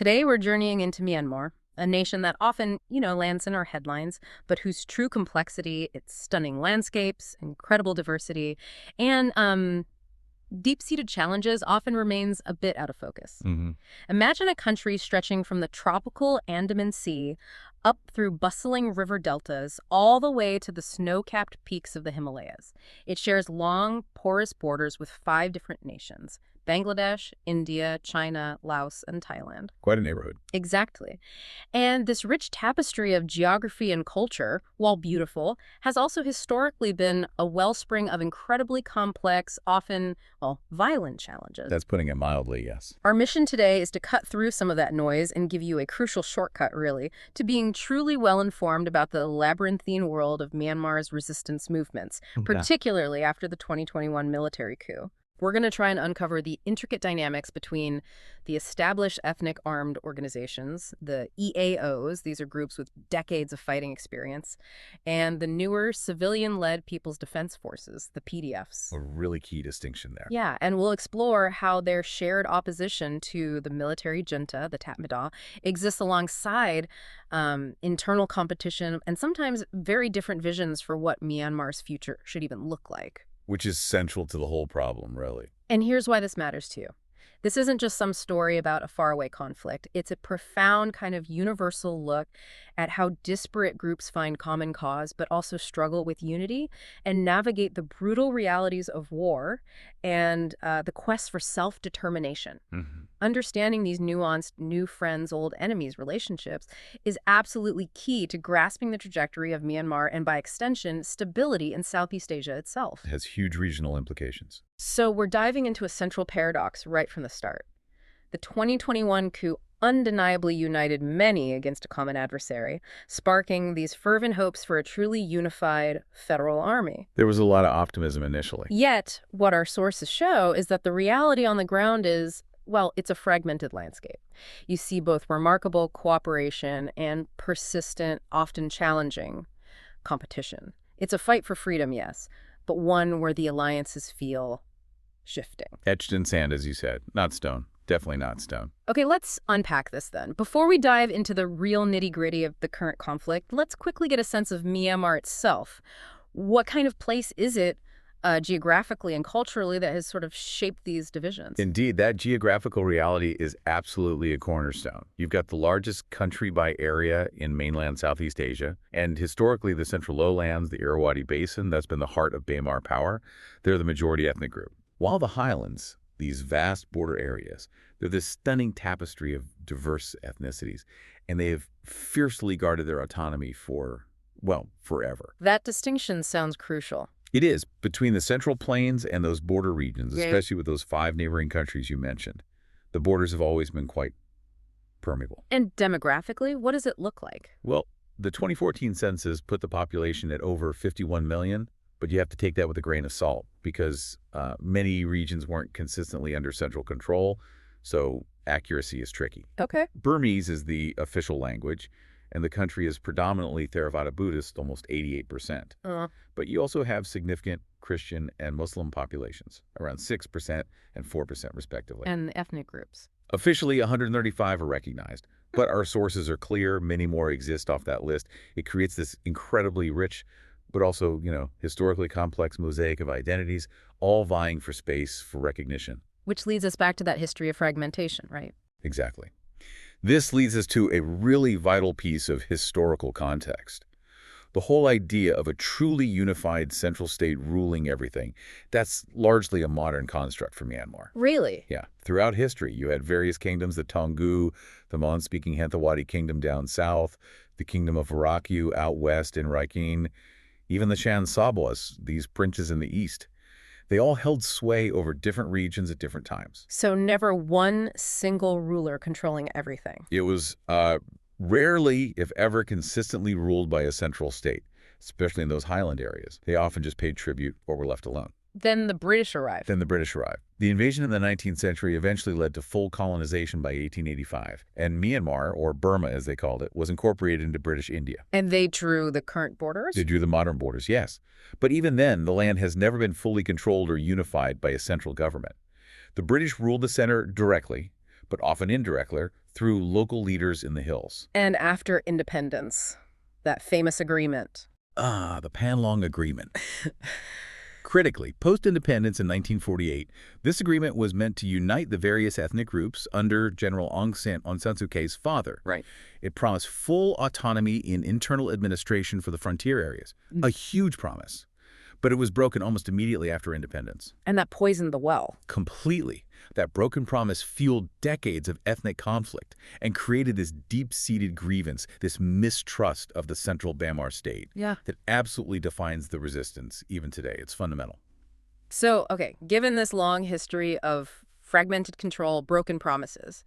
Today, we're journeying into Myanmar, a nation that often, lands in our headlines, but whose true complexity, its stunning landscapes, incredible diversity, and deep-seated challenges often remains a bit out of focus. hmm Imagine a country stretching from the tropical Andaman Sea up through bustling river deltas all the way to the snow-capped peaks of the Himalayas. It shares long, porous borders with 5 different nations: Bangladesh, India, China, Laos, and Thailand. Quite a neighborhood. Exactly. And this rich tapestry of geography and culture, while beautiful, has also historically been a wellspring of incredibly complex, often, violent challenges. That's putting it mildly, yes. Our mission today is to cut through some of that noise and give you a crucial shortcut, really, to being truly well-informed about the labyrinthine world of Myanmar's resistance movements, Yeah. particularly after the 2021 military coup. We're going to try and uncover the intricate dynamics between the established ethnic armed organizations, the EAOs, these are groups with decades of fighting experience, and the newer civilian-led People's Defense Forces, the PDFs. A really key distinction there. Yeah, and we'll explore how their shared opposition to the military junta, the Tatmadaw, exists alongside internal competition and sometimes very different visions for what Myanmar's future should even look like. Which is central to the whole problem, really. And here's why this matters to you. This isn't just some story about a faraway conflict. It's a profound kind of universal look at how disparate groups find common cause, but also struggle with unity and navigate the brutal realities of war and the quest for self-determination. hmm Understanding these nuanced new friends, old enemies relationships is absolutely key to grasping the trajectory of Myanmar and, by extension, stability in Southeast Asia itself. It has huge regional implications. So we're diving into a central paradox right from the start. The 2021 coup undeniably united many against a common adversary, sparking these fervent hopes for a truly unified federal army. There was a lot of optimism initially. Yet, what our sources show is that the reality on the ground is, it's a fragmented landscape. You see both remarkable cooperation and persistent, often challenging competition. It's a fight for freedom, yes, but one where the alliances feel shifting. Etched in sand, as you said. Not stone. Definitely not stone. Okay, let's unpack this then. Before we dive into the real nitty-gritty of the current conflict, let's quickly get a sense of Myanmar itself. What kind of place is it geographically and culturally that has sort of shaped these divisions? Indeed, that geographical reality is absolutely a cornerstone. You've got the largest country by area in mainland Southeast Asia, and historically the Central Lowlands, the Irrawaddy Basin, that's been the heart of Myanmar power. They're the majority ethnic group. While the highlands, these vast border areas, they're this stunning tapestry of diverse ethnicities, and they have fiercely guarded their autonomy for, forever. That distinction sounds crucial. It is, between the Central Plains and those border regions, Yeah. especially with those 5 neighboring countries you mentioned. The borders have always been quite permeable. And demographically, what does it look like? Well, the 2014 census put the population at over 51 million, but you have to take that with a grain of salt because many regions weren't consistently under central control, so accuracy is tricky. Okay. Burmese is the official language, and the country is predominantly Theravada Buddhist, almost 88%. But you also have significant Christian and Muslim populations, around 6% and 4% respectively. And ethnic groups. Officially, 135 are recognized, but our sources are clear. Many more exist off that list. It creates this incredibly rich, but also, historically complex mosaic of identities, all vying for space for recognition. Which leads us back to that history of fragmentation, right? Exactly. This leads us to a really vital piece of historical context. The whole idea of a truly unified central state ruling everything, that's largely a modern construct for Myanmar. Really? Yeah. Throughout history, you had various kingdoms, the Taungoo, the Mon-speaking Hanthawaddy Kingdom down south, the Kingdom of Varakyu out west in Rakhine, even the Shan Sabwas, these princes in the east. They all held sway over different regions at different times. So never one single ruler controlling everything. It was rarely, if ever, consistently ruled by a central state, especially in those highland areas. They often just paid tribute or were left alone. Then the British arrived. The invasion in the 19th century eventually led to full colonization by 1885, and Myanmar, or Burma as they called it, was incorporated into British India. And they drew the current borders? They drew the modern borders, yes. But even then, the land has never been fully controlled or unified by a central government. The British ruled the center directly, but often indirectly, through local leaders in the hills. And after independence, that famous agreement. Ah, the Panlong Agreement. Critically, post-independence in 1948, this agreement was meant to unite the various ethnic groups under General Aung San Suu Kyi's father. Right. It promised full autonomy in internal administration for the frontier areas, a huge promise. But it was broken almost immediately after independence. And that poisoned the well. Completely. That broken promise fueled decades of ethnic conflict and created this deep-seated grievance, this mistrust of the central Myanmar state Yeah. that absolutely defines the resistance even today. It's fundamental. So, okay, given this long history of fragmented control, broken promises,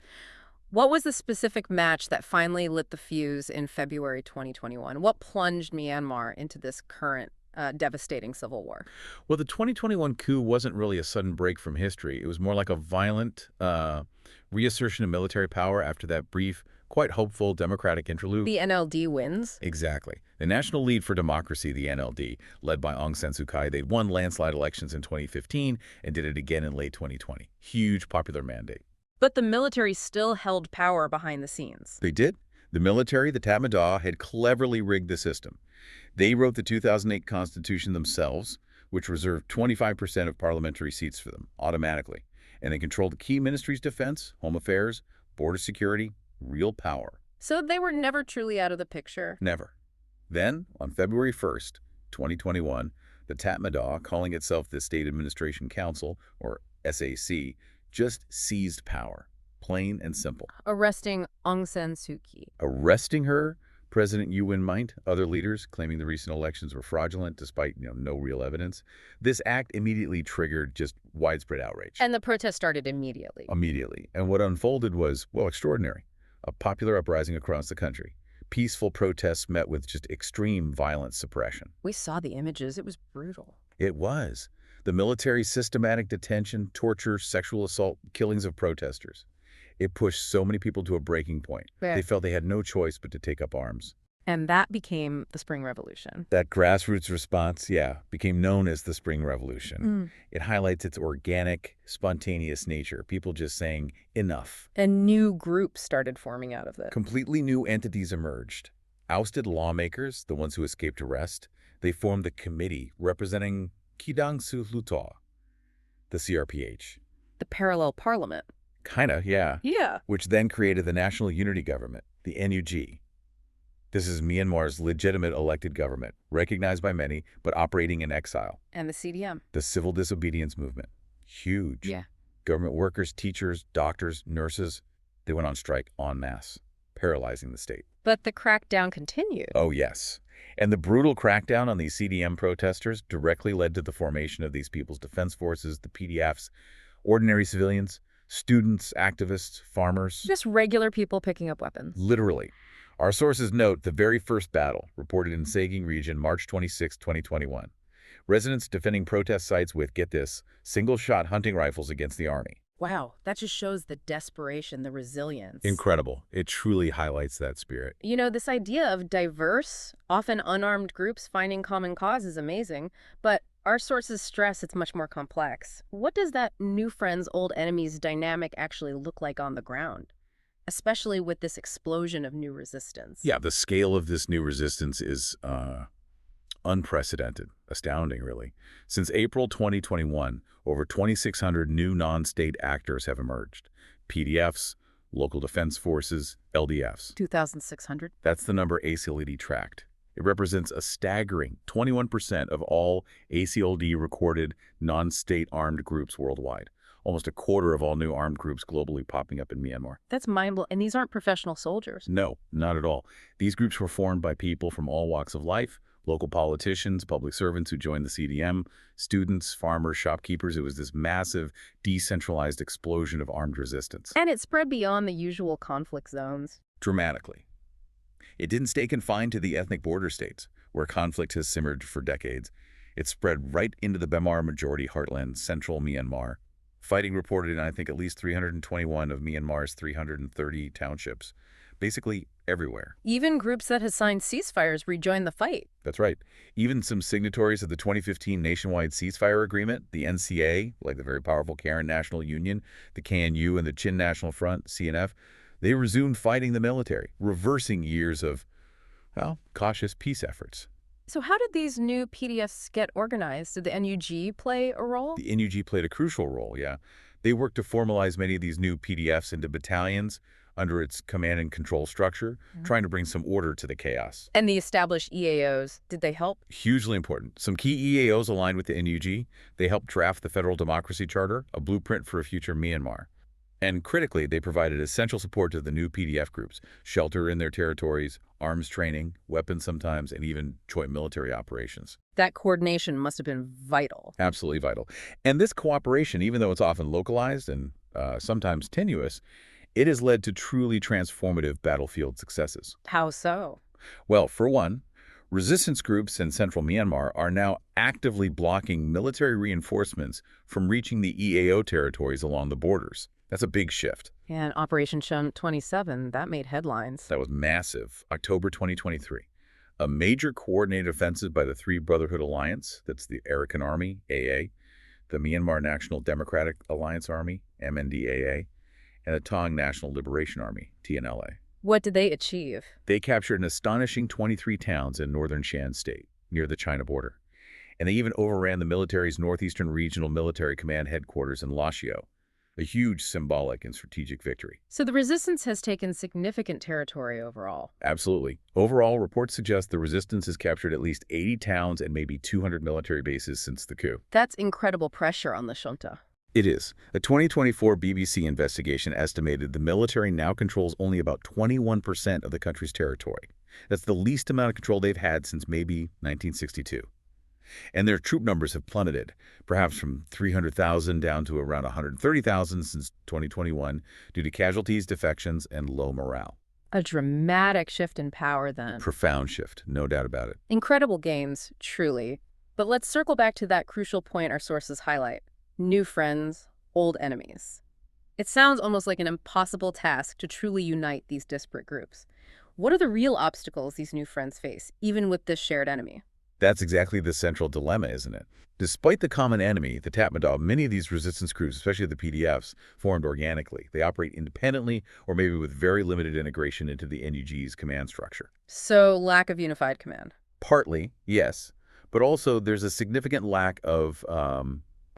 what was the specific match that finally lit the fuse in February 2021? What plunged Myanmar into this current devastating civil war? Well, the 2021 coup wasn't really a sudden break from history. It was more like a violent reassertion of military power after that brief, quite hopeful democratic interlude. The NLD wins? Exactly. The National Lead for Democracy, the NLD, led by Aung San Suu Kyi, they'd won landslide elections in 2015 and did it again in late 2020. Huge popular mandate. But the military still held power behind the scenes. They did. The military, the Tatmadaw, had cleverly rigged the system. They wrote the 2008 Constitution themselves, which reserved 25% of parliamentary seats for them, automatically. And they controlled the key ministries: defense, home affairs, border security, real power. So they were never truly out of the picture. Never. Then, on February 1st, 2021, the Tatmadaw, calling itself the State Administration Council, or SAC, just seized power. Plain and simple. Arresting Aung San Suu Kyi. Arresting her, President U Win Myint, other leaders claiming the recent elections were fraudulent despite no real evidence. This act immediately triggered just widespread outrage. And the protest started immediately. Immediately. And what unfolded was, well, extraordinary. A popular uprising across the country. Peaceful protests met with just extreme violent suppression. We saw the images. It was brutal. It was. The military's systematic detention, torture, sexual assault, killings of protesters. It pushed so many people to a breaking point. Yeah. They felt they had no choice but to take up arms. And that became the Spring Revolution. That grassroots response, became known as the Spring Revolution. It highlights its organic, spontaneous nature, people just saying, enough. And new groups started forming out of it. Completely new entities emerged. Ousted lawmakers, the ones who escaped arrest, they formed the committee representing Kidang Su Luto, the CRPH. The parallel parliament. Kinda, yeah. Yeah. Which then created the National Unity Government, the NUG. This is Myanmar's legitimate elected government, recognized by many, but operating in exile. And the CDM. The civil disobedience movement. Huge. Yeah. Government workers, teachers, doctors, nurses, they went on strike en masse, paralyzing the state. But the crackdown continued. Oh, yes. And the brutal crackdown on these CDM protesters directly led to the formation of these People's Defense Forces, the PDFs, ordinary civilians, students, activists, farmers. Just regular people picking up weapons. Literally. Our sources note the very first battle, reported in Saging region, March 26, 2021. Residents defending protest sites with, get this, single-shot hunting rifles against the army. Wow, that just shows the desperation, the resilience. Incredible. It truly highlights that spirit. You know, this idea of diverse, often unarmed groups finding common cause is amazing, but our sources stress it's much more complex. What does that new friends, old enemies dynamic actually look like on the ground? Especially with this explosion of new resistance. Yeah, the scale of this new resistance is unprecedented, astounding, really. Since April 2021, over 2,600 new non-state actors have emerged. PDFs, local defense forces, LDFs. 2,600? That's the number ACLD tracked. It represents a staggering 21% of all ACLD recorded non-state armed groups worldwide. Almost a quarter of all new armed groups globally popping up in Myanmar. That's mind-blowing. And these aren't professional soldiers. No, not at all. These groups were formed by people from all walks of life, local politicians, public servants who joined the CDM, students, farmers, shopkeepers. It was this massive, decentralized explosion of armed resistance. And it spread beyond the usual conflict zones. Dramatically. It didn't stay confined to the ethnic border states, where conflict has simmered for decades. It spread right into the Bemar majority heartland, central Myanmar. Fighting reported in, I think, at least 321 of Myanmar's 330 townships. basically everywhere. Even groups that had signed ceasefires rejoined the fight. That's right. Even some signatories of the 2015 Nationwide Ceasefire Agreement, the NCA, like the very powerful Karen National Union, the KNU, and the Chin National Front, CNF, they resumed fighting the military, reversing years of, well, cautious peace efforts. So how did these new PDFs get organized? Did the NUG play a role? The NUG played a crucial role, yeah. They worked to formalize many of these new PDFs into battalions under its command and control structure, trying to bring some order to the chaos. And the established EAOs, did they help? Hugely important. Some key EAOs aligned with the NUG. They helped draft the Federal Democracy Charter, a blueprint for a future Myanmar. And critically, they provided essential support to the new PDF groups, shelter in their territories, arms training, weapons sometimes, and even joint military operations. That coordination must have been vital. Absolutely vital. And this cooperation, even though it's often localized and sometimes tenuous, it has led to truly transformative battlefield successes. How so? Well, for one, resistance groups in central Myanmar are now actively blocking military reinforcements from reaching the EAO territories along the borders. That's a big shift. And Operation Shunt 27, that made headlines. That was massive. October 2023. A major coordinated offensive by the Three Brotherhood Alliance, that's the Arakan Army, AA, the Myanmar National Democratic Alliance Army, MNDAA, and the Tong National Liberation Army, TNLA. What did they achieve? They captured an astonishing 23 towns in northern Shan State, near the China border. And they even overran the military's Northeastern Regional Military Command headquarters in Lashio, a huge symbolic and strategic victory. So the resistance has taken significant territory overall. Absolutely. Overall, reports suggest the resistance has captured at least 80 towns and maybe 200 military bases since the coup. That's incredible pressure on the junta. It is. A 2024 BBC investigation estimated the military now controls only about 21% of the country's territory. That's the least amount of control they've had since maybe 1962. And their troop numbers have plummeted, perhaps from 300,000 down to around 130,000 since 2021 due to casualties, defections, and low morale. A dramatic shift in power then. Profound shift, no doubt about it. Incredible gains, truly. But let's circle back to that crucial point our sources highlight. New friends, old enemies. It sounds almost like an impossible task to truly unite these disparate groups. What are the real obstacles these new friends face, even with this shared enemy? That's exactly the central dilemma, isn't it? Despite the common enemy, the Tatmadaw, many of these resistance groups, especially the PDFs, formed organically. They operate independently or maybe with very limited integration into the NUG's command structure. So, lack of unified command. Partly, yes. But also there's a significant lack of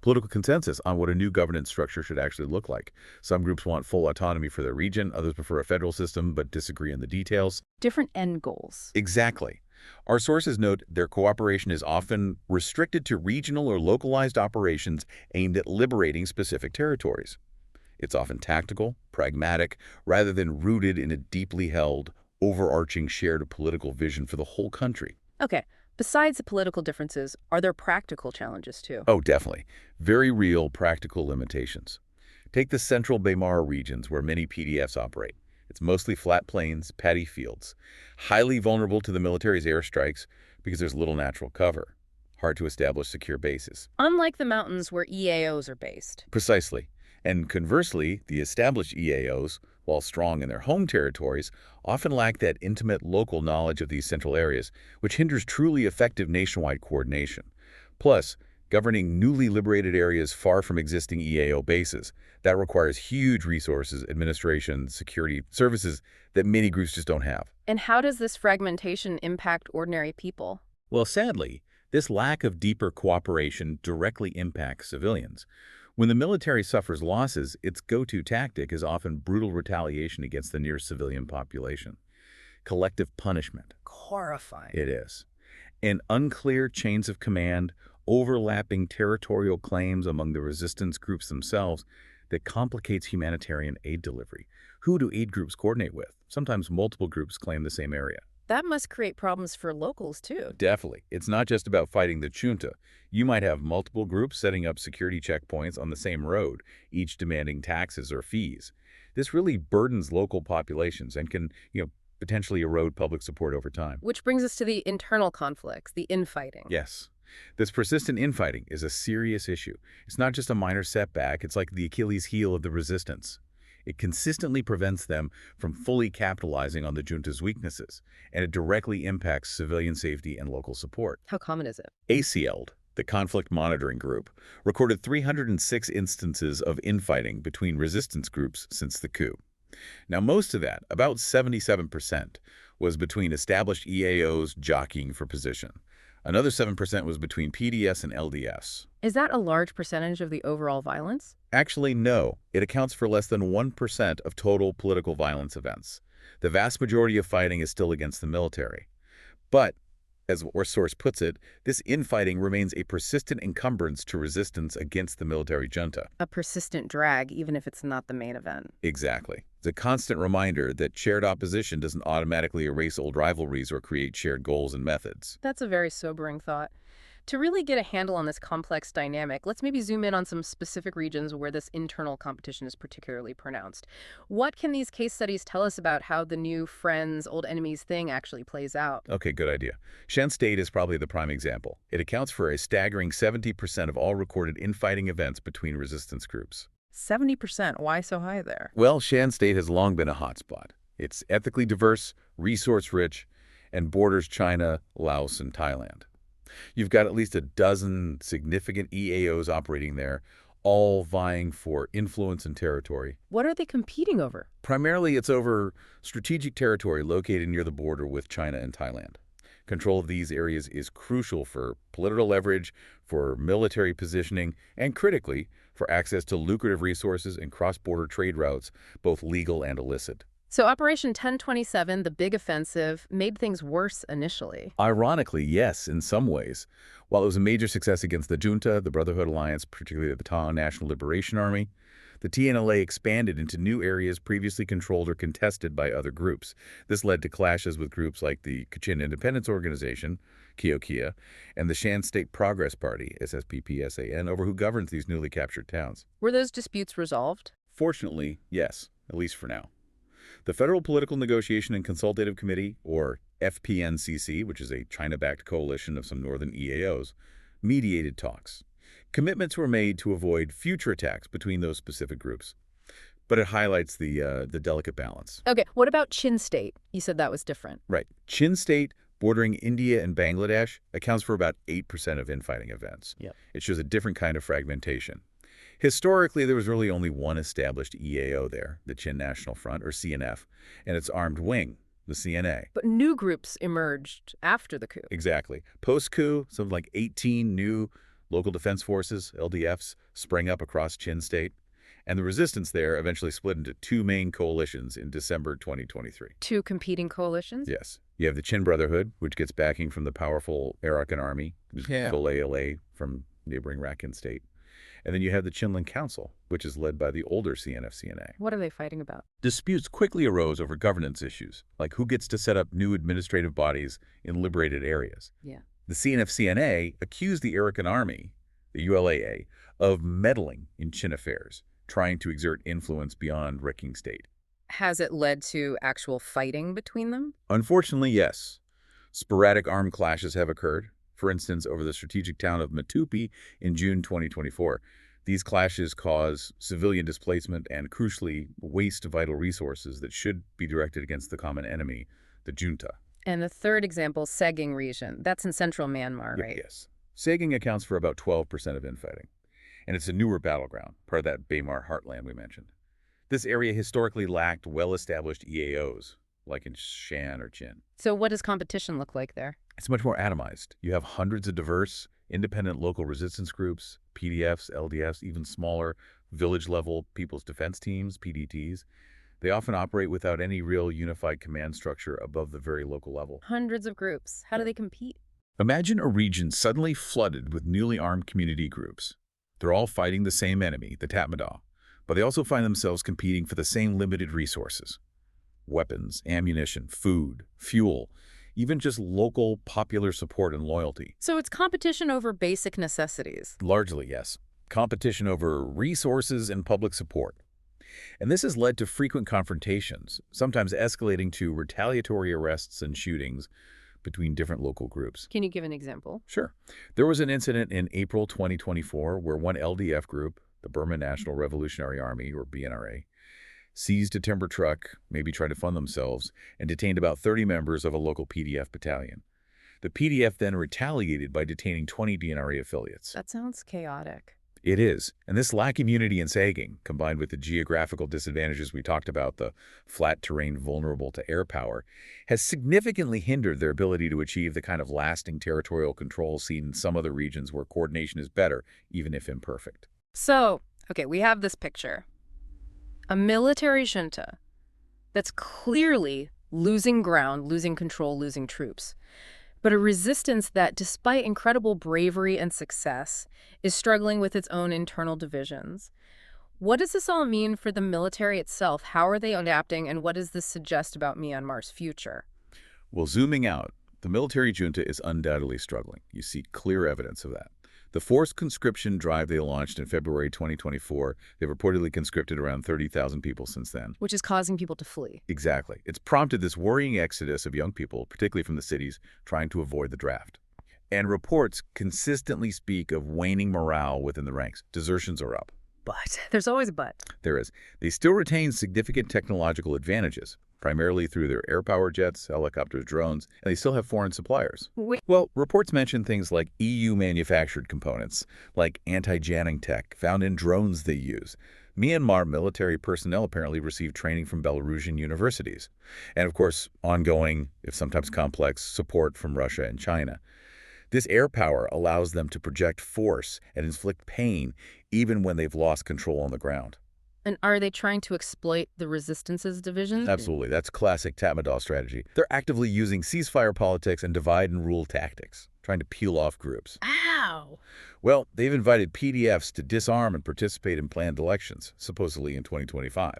political consensus on what a new governance structure should actually look like. Some groups want full autonomy for their region, others prefer a federal system but disagree on the details. Different end goals. Exactly. Our sources note their cooperation is often restricted to regional or localized operations aimed at liberating specific territories. It's often tactical, pragmatic, rather than rooted in a deeply held, overarching shared political vision for the whole country. Okay, besides the political differences, are there practical challenges too? Oh, definitely. Very real practical limitations. Take the central Myanmar regions where many PDFs operate. It's mostly flat plains, paddy fields, highly vulnerable to the military's airstrikes because there's little natural cover. Hard to establish secure bases. Unlike the mountains where EAOs are based. Precisely. And conversely, the established EAOs, while strong in their home territories, often lack that intimate local knowledge of these central areas, which hinders truly effective nationwide coordination. Plus, governing newly liberated areas far from existing EAO bases, that requires huge resources, administration, security services that many groups just don't have. And how does this fragmentation impact ordinary people? Well, sadly, this lack of deeper cooperation directly impacts civilians. When the military suffers losses, its go-to tactic is often brutal retaliation against the near civilian population. Collective punishment. Horrifying. It is. And unclear chains of command, overlapping territorial claims among the resistance groups themselves that complicates humanitarian aid delivery. Who do aid groups coordinate with? Sometimes multiple groups claim the same area. That must create problems for locals, too. Definitely. It's not just about fighting the junta. You might have multiple groups setting up security checkpoints on the same road, each demanding taxes or fees. This really burdens local populations and can, potentially erode public support over time. Which brings us to the internal conflicts, the infighting. Yes. This persistent infighting is a serious issue. It's not just a minor setback. It's like the Achilles heel of the resistance. It consistently prevents them from fully capitalizing on the junta's weaknesses, and it directly impacts civilian safety and local support. How common is it? ACL'd, the Conflict Monitoring Group, recorded 306 instances of infighting between resistance groups since the coup. Now, most of that, about 77%, was between established EAOs jockeying for position. Another 7% was between PDS and LDS. Is that a large percentage of the overall violence? Actually, no. It accounts for less than 1% of total political violence events. The vast majority of fighting is still against the military. But, as our source puts it, this infighting remains a persistent encumbrance to resistance against the military junta. A persistent drag, even if it's not the main event. Exactly. It's a constant reminder that shared opposition doesn't automatically erase old rivalries or create shared goals and methods. That's a very sobering thought. To really get a handle on this complex dynamic, let's maybe zoom in on some specific regions where this internal competition is particularly pronounced. What can these case studies tell us about how the new friends, old enemies thing actually plays out? Okay, good idea. Shan State is probably the prime example. It accounts for a staggering 70% of all recorded infighting events between resistance groups. 70%. Why so high there? Well, Shan State has long been a hotspot. It's ethically diverse, resource-rich, and borders China, Laos, and Thailand. You've got at least a dozen significant EAOs operating there, all vying for influence and territory. What are they competing over? Primarily, it's over strategic territory located near the border with China and Thailand. Control of these areas is crucial for political leverage, for military positioning, and critically, for access to lucrative resources and cross-border trade routes, both legal and illicit. So Operation 1027, the big offensive, made things worse initially. Ironically, yes, in some ways. While it was a major success against the junta, the Brotherhood Alliance, particularly the Bataan National Liberation Army, the TNLA expanded into new areas previously controlled or contested by other groups. This led to clashes with groups like the Kachin Independence Organization, Kia, and the Shan State Progress Party, SSPP-SAN, over who governs these newly captured towns. Were those disputes resolved? Fortunately, yes, at least for now. The Federal Political Negotiation and Consultative Committee, or FPNCC, which is a China-backed coalition of some northern EAOs, mediated talks. Commitments were made to avoid future attacks between those specific groups, but it highlights the delicate balance. Okay, what about Chin State? You said that was different. Right. Chin State, bordering India and Bangladesh, accounts for about 8% of infighting events. Yep. It shows a different kind of fragmentation. Historically, there was really only one established EAO there, the Chin National Front, or CNF, and its armed wing, the CNA. But new groups emerged after the coup. Exactly. Post-coup, something like 18 new local defense forces, LDFs, sprang up across Chin State, and the resistance there eventually split into two main coalitions in December 2023. Two competing coalitions? Yes. You have the Chin Brotherhood, which gets backing from the powerful Arakan Army, full ALA from neighboring Rakhine State. And then you have the Chinland Council, which is led by the older CNF-CNA. What are they fighting about? Disputes quickly arose over governance issues, like who gets to set up new administrative bodies in liberated areas. Yeah. The CNF-CNA accused the Arakan Army, the ULAA, of meddling in Chin affairs, trying to exert influence beyond wrecking state. Has it led to actual fighting between them? Unfortunately, yes. Sporadic armed clashes have occurred, for instance, over the strategic town of Matupi in June 2024. These clashes cause civilian displacement and, crucially, waste vital resources that should be directed against the common enemy, the junta. And the third example, Seging region. That's in central Myanmar, right? Yes. Seging accounts for about 12% of infighting, and it's a newer battleground, part of that Baymar heartland we mentioned. This area historically lacked well-established EAOs, like in Shan or Chin. So what does competition look like there? It's much more atomized. You have hundreds of diverse, independent local resistance groups, PDFs, LDFs, even smaller village-level People's Defense Teams, PDTs. They often operate without any real unified command structure above the very local level. Hundreds of groups. How do they compete? Imagine a region suddenly flooded with newly armed community groups. They're all fighting the same enemy, the Tatmadaw, but they also find themselves competing for the same limited resources. Weapons, ammunition, food, fuel, even just local popular support and loyalty. So it's competition over basic necessities. Largely, yes. Competition over resources and public support. And this has led to frequent confrontations, sometimes escalating to retaliatory arrests and shootings between different local groups. Can you give an example? Sure. There was an incident in April 2024 where one LDF group, the Burma National Revolutionary Army, or BNRA, seized a timber truck, maybe tried to fund themselves, and detained about 30 members of a local PDF battalion. The PDF then retaliated by detaining 20 DNRA affiliates. That sounds chaotic. It is, and this lack of unity and sagging, combined with the geographical disadvantages we talked about, the flat terrain vulnerable to air power, has significantly hindered their ability to achieve the kind of lasting territorial control seen in some other regions where coordination is better, even if imperfect. So, okay, we have this picture. A military junta that's clearly losing ground, losing control, losing troops. But a resistance that, despite incredible bravery and success, is struggling with its own internal divisions. What does this all mean for the military itself? How are they adapting, and what does this suggest about Myanmar's future? Well, zooming out, the military junta is undoubtedly struggling. You see clear evidence of that. The forced conscription drive they launched in February 2024, they've reportedly conscripted around 30,000 people since then. Which is causing people to flee. Exactly. It's prompted this worrying exodus of young people, particularly from the cities, trying to avoid the draft. And reports consistently speak of waning morale within the ranks. Desertions are up. But there's always a but. There is. They still retain significant technological advantages, primarily through their air-powered jets, helicopters, drones, and they still have foreign suppliers. Well, reports mention things like EU-manufactured components, like anti-jamming tech found in drones they use. Myanmar military personnel apparently received training from Belarusian universities. And of course, ongoing, if sometimes complex, support from Russia and China. This air power allows them to project force and inflict pain even when they've lost control on the ground. And are they trying to exploit the resistance's division? Absolutely. That's classic Tatmadaw strategy. They're actively using ceasefire politics and divide and rule tactics, trying to peel off groups. Ow! Well, they've invited PDFs to disarm and participate in planned elections, supposedly in 2025.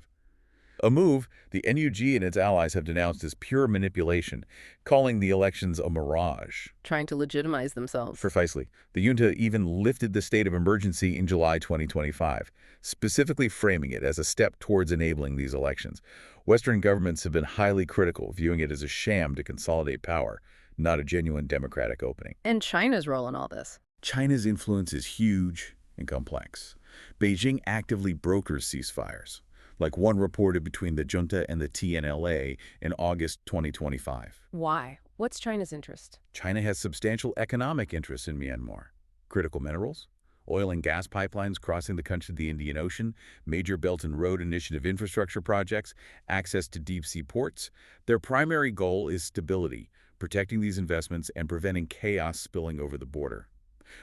A move the NUG and its allies have denounced as pure manipulation, calling the elections a mirage. Trying to legitimize themselves. Precisely. The junta even lifted the state of emergency in July 2025, specifically framing it as a step towards enabling these elections. Western governments have been highly critical, viewing it as a sham to consolidate power, not a genuine democratic opening. And China's role in all this. China's influence is huge and complex. Beijing actively brokers ceasefires, like one reported between the junta and the TNLA in August 2025. Why? What's China's interest? China has substantial economic interests in Myanmar. Critical minerals, oil and gas pipelines crossing the country to the Indian Ocean, major Belt and Road Initiative infrastructure projects, access to deep-sea ports. Their primary goal is stability, protecting these investments and preventing chaos spilling over the border,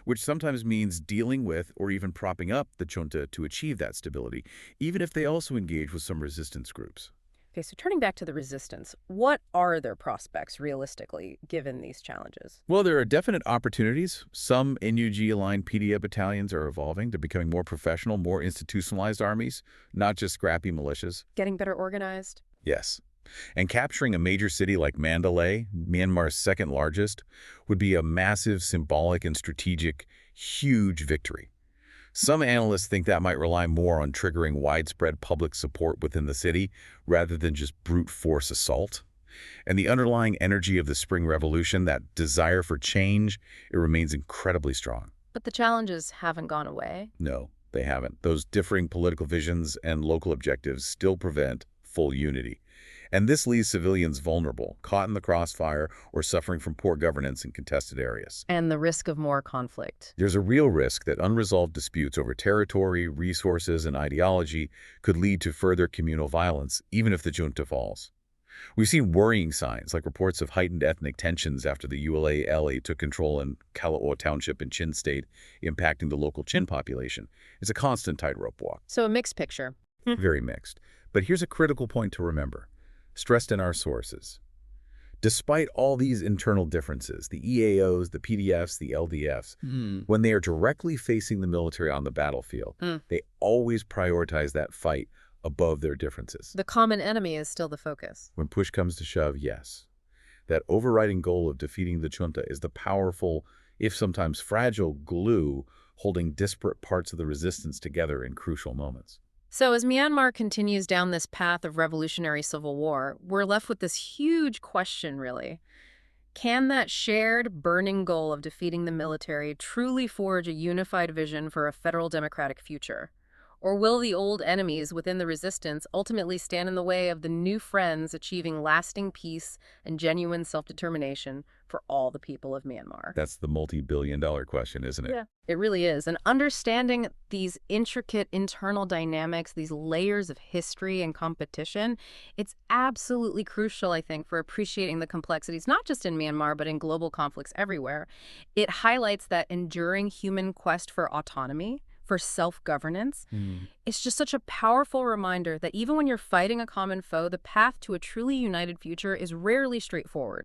which sometimes means dealing with or even propping up the junta to achieve that stability, even if they also engage with some resistance groups. Okay, so turning back to the resistance, what are their prospects realistically, given these challenges? Well, there are definite opportunities. Some NUG-aligned PDF battalions are evolving. They're becoming more professional, more institutionalized armies, not just scrappy militias. Getting better organized? Yes. And capturing a major city like Mandalay, Myanmar's second largest, would be a massive symbolic and strategic, huge victory. Some analysts think that might rely more on triggering widespread public support within the city rather than just brute force assault. And the underlying energy of the Spring Revolution, that desire for change, it remains incredibly strong. But the challenges haven't gone away. No, they haven't. Those differing political visions and local objectives still prevent full unity. And this leaves civilians vulnerable, caught in the crossfire, or suffering from poor governance in contested areas. And the risk of more conflict. There's a real risk that unresolved disputes over territory, resources, and ideology could lead to further communal violence, even if the junta falls. We've seen worrying signs, like reports of heightened ethnic tensions after the ULA-LA took control in Kalaoa Township in Chin State, impacting the local Chin population. It's a constant tightrope walk. So a mixed picture. Very mixed. But here's a critical point to remember, stressed in our sources. Despite all these internal differences, the EAOs, the PDFs, the LDFs, when they are directly facing the military on the battlefield, they always prioritize that fight above their differences. The common enemy is still the focus. When push comes to shove, yes. That overriding goal of defeating the junta is the powerful, if sometimes fragile, glue holding disparate parts of the resistance together in crucial moments. So as Myanmar continues down this path of revolutionary civil war, we're left with this huge question, really. Can that shared, burning goal of defeating the military truly forge a unified vision for a federal democratic future? Or will the old enemies within the resistance ultimately stand in the way of the new friends achieving lasting peace and genuine self-determination for all the people of Myanmar? That's the multi-billion-dollar question, isn't it? Yeah. It really is. And understanding these intricate internal dynamics, these layers of history and competition, it's absolutely crucial, I think, for appreciating the complexities, not just in Myanmar, but in global conflicts everywhere. It highlights that enduring human quest for autonomy, for self-governance. It's just such a powerful reminder that even when you're fighting a common foe, the path to a truly united future is rarely straightforward.